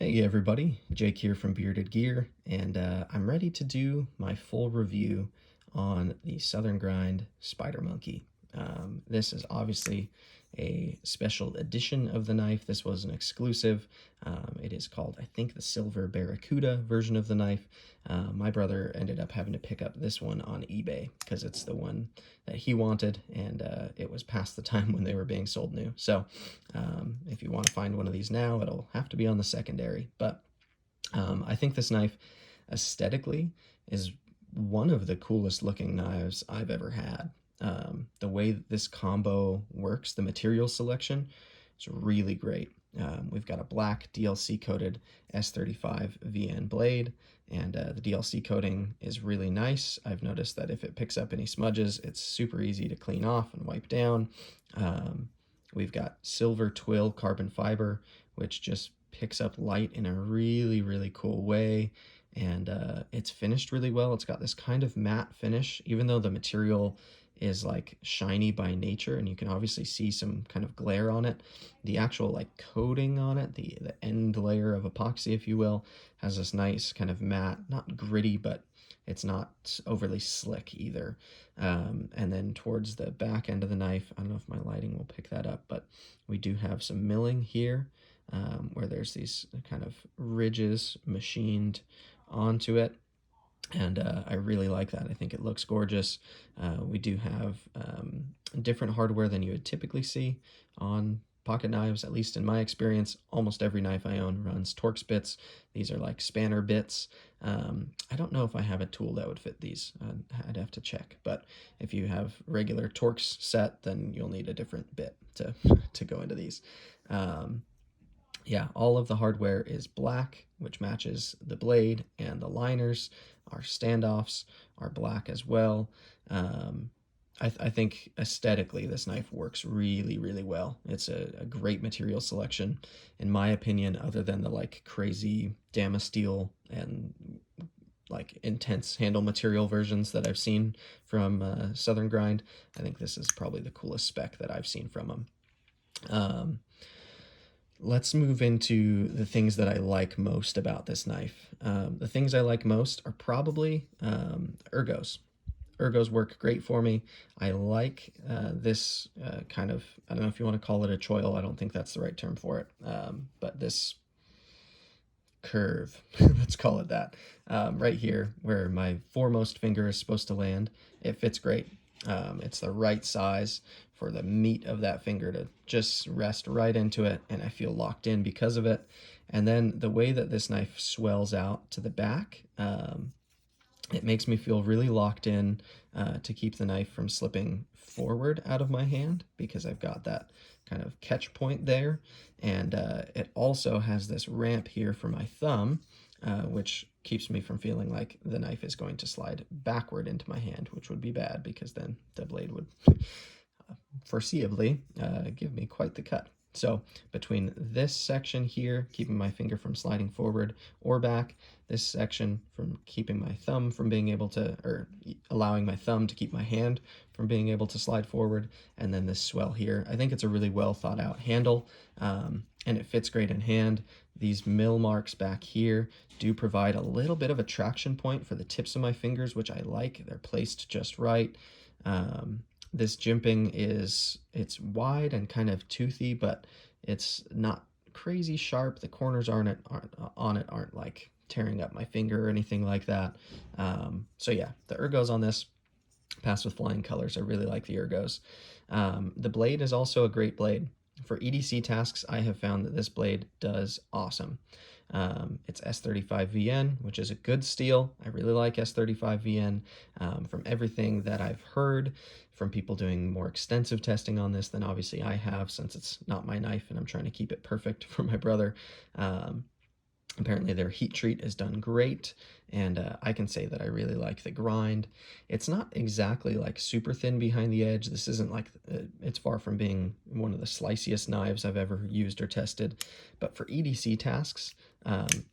Hey everybody, Jake here from Bearded Gear, and I'm ready to do my full review on the Southern Grind Spider Monkey. This is obviously a special edition of the knife. This was an exclusive. It is called, I think, the Silver Barracuda version of the knife. My brother ended up having to pick up this one on eBay because it's the one that he wanted, and it was past the time when they were being sold new. So if you want to find one of these now, it'll have to be on the secondary. But I think this knife aesthetically is one of the coolest looking knives I've ever had. The way that this combo works, the material selection, is really great. We've got a black DLC coated S35 VN blade, and the DLC coating is really nice. I've noticed that if it picks up any smudges, it's super easy to clean off and wipe down. We've got Silver Twill Carbon Fiber, which just picks up light in a really cool way, and it's finished really well. It's got this kind of matte finish, even though the material is like shiny by nature, and you can obviously see some kind of glare on it. The actual like coating on it, the end layer of epoxy, if you will, has this nice kind of matte, not gritty, but it's not overly slick either. And then towards the back end of the knife, I don't know if my lighting will pick that up, but we do have some milling here, where there's these kind of ridges machined onto it. And I really like that. I think it looks gorgeous. We do have different hardware than you would typically see on pocket knives, at least in my experience. Almost every knife I own runs Torx bits. These are like spanner bits. I don't know if I have a tool that would fit these. I'd have to check. But if you have regular Torx set, then you'll need a different bit to go into these. Yeah, all of the hardware is black, which matches the blade, and the liners, our standoffs, are black as well. I think aesthetically this knife works really well. It's a great material selection, in my opinion, other than the like crazy Damasteel and like intense handle material versions that I've seen from Southern Grind. I think this is probably the coolest spec that I've seen from them. Let's move into the things that I like most about this knife. The things I like most are probably ergos. Ergos work great for me. I like this kind of, I don't know if you want to call it a choil, I don't think that's the right term for it, but this curve, let's call it that, right here where my foremost finger is supposed to land. It fits great. It's the right size for the meat of that finger to just rest right into it, and I feel locked in because of it. And then the way that this knife swells out to the back, it makes me feel really locked in to keep the knife from slipping forward out of my hand, because I've got that kind of catch point there. And it also has this ramp here for my thumb, which keeps me from feeling like the knife is going to slide backward into my hand, which would be bad because then the blade would foreseeably give me quite the cut. So between this section here, keeping my finger from sliding forward or back, this section from keeping my thumb from being able to, or allowing my thumb to keep my hand from being able to slide forward, and then this swell here, I think it's a really well thought out handle, and it fits great in hand. These mill marks back here do provide a little bit of a traction point for the tips of my fingers, which I like. They're placed just right. This jimping it's wide and kind of toothy, but it's not crazy sharp. The corners aren't like tearing up my finger or anything like that. So yeah, the ergos on this pass with flying colors. I really like the ergos. The blade is also a great blade. For EDC tasks, I have found that this blade does awesome. It's S35 VN, which is a good steel. I really like S35 VN. From everything that I've heard from people doing more extensive testing on this than obviously I have, since it's not my knife and I'm trying to keep it perfect for my brother. Apparently their heat treat is done great, and I can say that I really like the grind. It's not exactly like super thin behind the edge. This isn't like, it's far from being one of the sliciest knives I've ever used or tested, but for EDC tasks,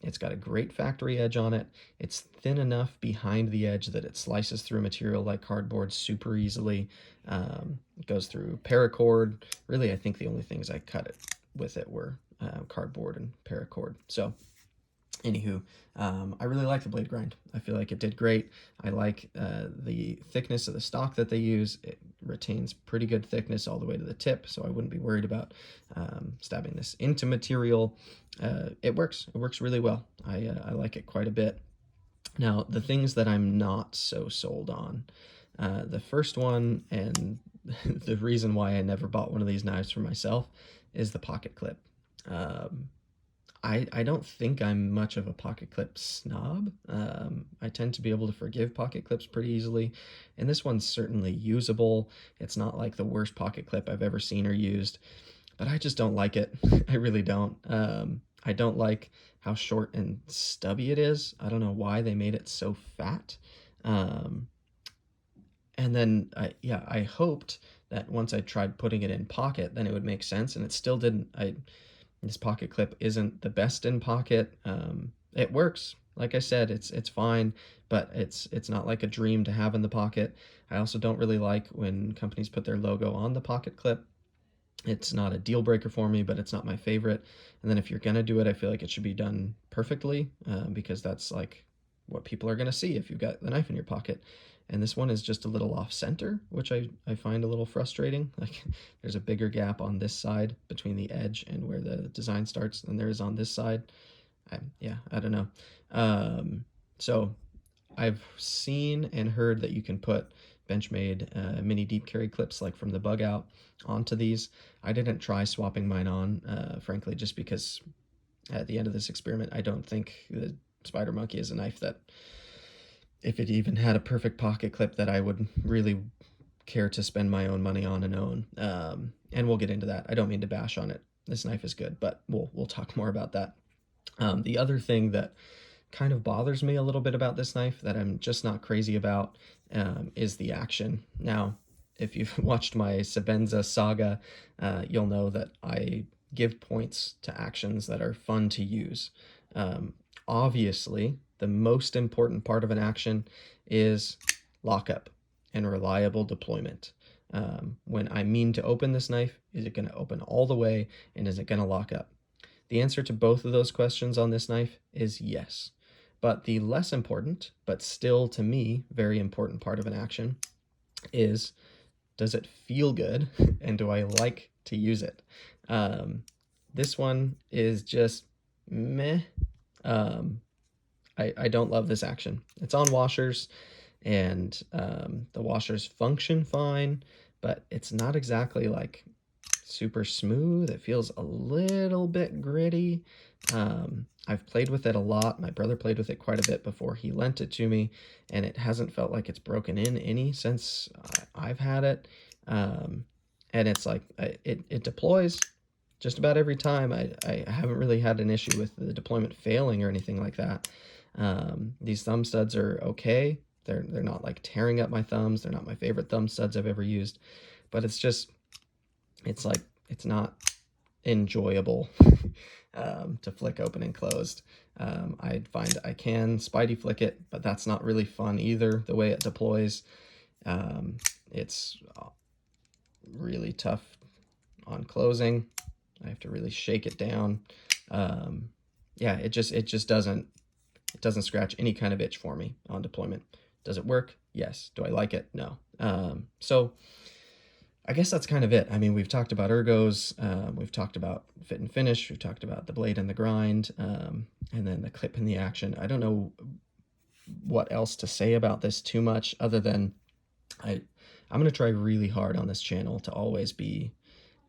it's got a great factory edge on it. It's thin enough behind the edge that it slices through material like cardboard super easily. It goes through paracord. Really, I think the only things I cut it with it were cardboard and paracord. So Anywho, I really like the blade grind. I feel like it did great. I like the thickness of the stock that they use. It retains pretty good thickness all the way to the tip, so I wouldn't be worried about stabbing this into material. It works. It works really well. I like it quite a bit. Now, the things that I'm not so sold on. The first one, and the reason why I never bought one of these knives for myself, is the pocket clip. Um, I don't think I'm much of a pocket clip snob. I tend to be able to forgive pocket clips pretty easily, and this one's certainly usable. It's not like the worst pocket clip I've ever seen or used, but I just don't like it. I really don't. I don't like how short and stubby it is. I don't know why they made it so fat. Um, and then, I hoped that once I tried putting it in pocket, then it would make sense, and it still didn't. This pocket clip isn't the best in pocket. It works. Like I said, it's fine, but it's not like a dream to have in the pocket. I also don't really like when companies put their logo on the pocket clip. It's not a deal breaker for me, but it's not my favorite. And then if you're gonna do it, I feel like it should be done perfectly, because that's like what people are gonna see if you've got the knife in your pocket. And this one is just a little off center, which I find a little frustrating. Like there's a bigger gap on this side between the edge and where the design starts than there is on this side. Yeah, I don't know. So I've seen and heard that you can put Benchmade mini deep carry clips like from the bug out onto these. I didn't try swapping mine on, frankly, just because at the end of this experiment, I don't think the Spider Monkey is a knife that, if it even had a perfect pocket clip, that I would really care to spend my own money on and own. And we'll get into that. I don't mean to bash on it. This knife is good, but we'll talk more about that. The other thing that kind of bothers me a little bit about this knife that I'm just not crazy about, is the action. Now, if you've watched my Sebenza saga, you'll know that I give points to actions that are fun to use. Obviously, the most important part of an action is lockup and reliable deployment. When I mean to open this knife, is it going to open all the way, and is it going to lock up? The answer to both of those questions on this knife is yes. But the less important, but still to me very important part of an action is, does it feel good and do I like to use it? This one is just meh. I don't love this action. It's on washers, and the washers function fine, but it's not exactly like super smooth. It feels a little bit gritty. I've played with it a lot. My brother played with it quite a bit before he lent it to me, and it hasn't felt like it's broken in any since I've had it. And it's like, it deploys just about every time. I haven't really had an issue with the deployment failing or anything like that. These thumb studs are okay. They're not like tearing up my thumbs. They're not my favorite thumb studs I've ever used, but it's just, it's like, it's not enjoyable to flick open and closed. I find I can Spidey flick it, but that's not really fun either, the way it deploys. It's really tough on closing. I have to really shake it down. Yeah, it just doesn't scratch any kind of itch for me on deployment. Does it work? Yes. Do I like it? No. So I guess that's kind of it. I mean, we've talked about ergos, we've talked about fit and finish, we've talked about the blade and the grind, and then the clip and the action. I don't know what else to say about this too much, other than I'm going to try really hard on this channel to always be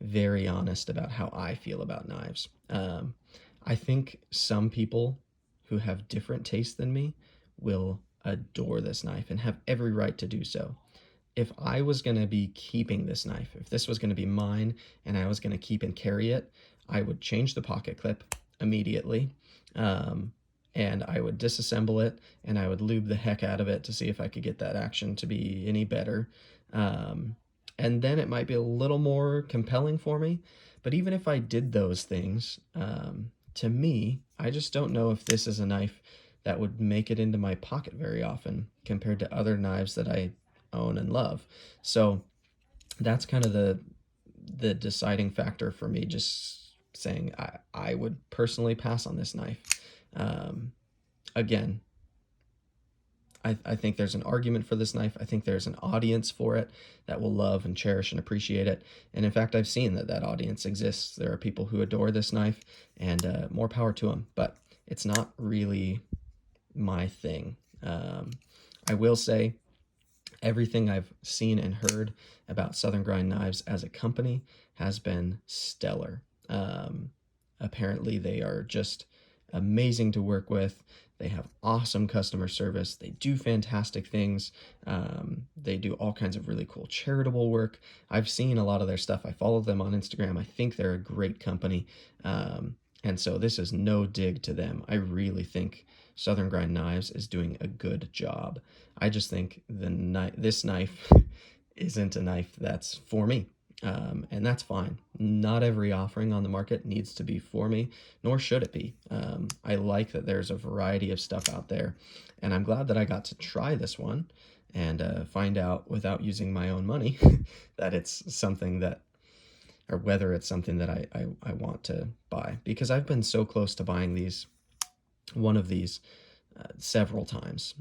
very honest about how I feel about knives. I think some people who have different tastes than me will adore this knife and have every right to do so. If I was going to be keeping this knife, if this was going to be mine and I was going to keep and carry it, I would change the pocket clip immediately, and I would disassemble it, and I would lube the heck out of it to see if I could get that action to be any better. And then it might be a little more compelling for me. But even if I did those things, to me, I just don't know if this is a knife that would make it into my pocket very often compared to other knives that I own and love. So that's kind of the deciding factor for me, just saying I would personally pass on this knife. Again, I think there's an argument for this knife. I think there's an audience for it that will love and cherish and appreciate it. And in fact, I've seen that audience exists. There are people who adore this knife, and more power to them. But it's not really my thing. I will say everything I've seen and heard about Southern Grind Knives as a company has been stellar. Apparently, they are just amazing to work with. They have awesome customer service. They do fantastic things. They do all kinds of really cool charitable work. I've seen a lot of their stuff. I follow them on Instagram. I think they're a great company. And so this is no dig to them. I really think Southern Grind Knives is doing a good job. I just think this knife isn't a knife that's for me. And that's fine. Not every offering on the market needs to be for me, nor should it be. I like that there's a variety of stuff out there, and I'm glad that I got to try this one and find out without using my own money that it's something that, or whether it's something that I want to buy, because I've been so close to buying one of these several times.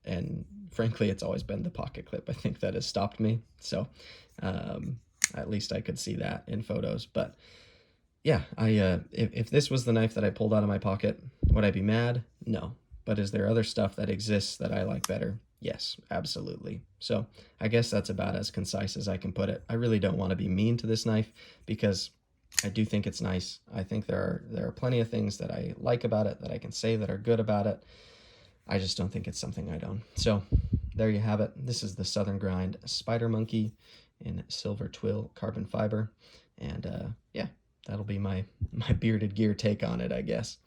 And frankly, it's always been the pocket clip, I think, that has stopped me. So at least I could see that in photos. But yeah, if this was the knife that I pulled out of my pocket, would I be mad? No. But is there other stuff that exists that I like better? Yes, absolutely. So I guess that's about as concise as I can put it. I really don't want to be mean to this knife because I do think it's nice. I think there are plenty of things that I like about it that I can say that are good about it. I just don't think it's something I'd own. So there you have it. This is the Southern Grind Spider Monkey in Silver Twill Carbon Fiber. And yeah, that'll be my bearded gear take on it, I guess.